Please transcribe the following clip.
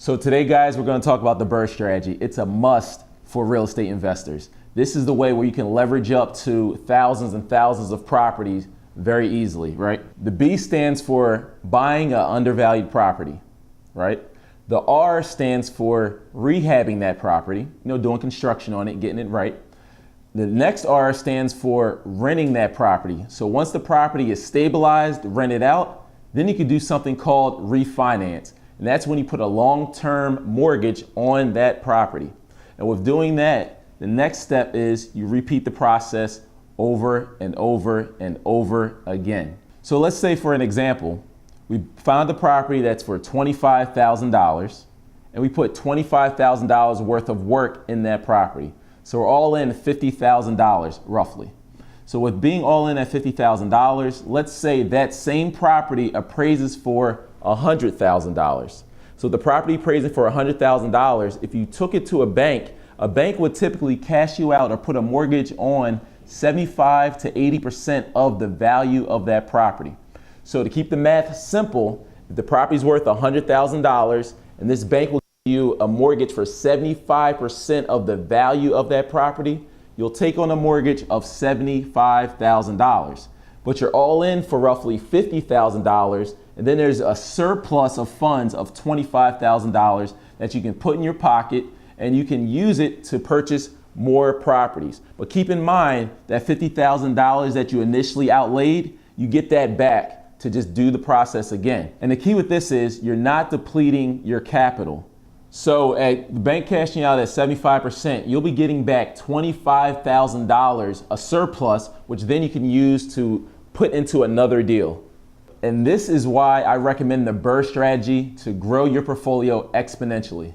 So today, guys, we're going to talk about the BRRRR strategy. It's a must for real estate investors. This is the way where you can leverage up to thousands and thousands of properties very easily, right? The B stands for buying an undervalued property, right? The R stands for rehabbing that property, doing construction on it, getting it right. The next R stands for renting that property. So once the property is stabilized, rented out, then you can do something called refinance. And that's when you put a long-term mortgage on that property. And with doing that, the next step is you repeat the process over and over and over again. So let's say, for an example, we found a property that's for $25,000 and we put $25,000 worth of work in that property. So we're all in $50,000 roughly. So with being all in at $50,000, let's say that same property appraises for $100,000. So the property appraising for $100,000, if you took it to a bank would typically cash you out or put a mortgage on 75 to 80% of the value of that property. So to keep the math simple, if the property's worth $100,000 and this bank will give you a mortgage for 75% of the value of that property, you'll take on a mortgage of $75,000. But you're all in for roughly $50,000, and then there's a surplus of funds of $25,000 that you can put in your pocket and you can use it to purchase more properties. But keep in mind that $50,000 that you initially outlaid, you get that back to just do the process again. And the key with this is you're not depleting your capital. So at the bank cashing out at 75%, you'll be getting back $25,000, a surplus, which then you can use to put into another deal. And this is why I recommend the BRRRR strategy to grow your portfolio exponentially.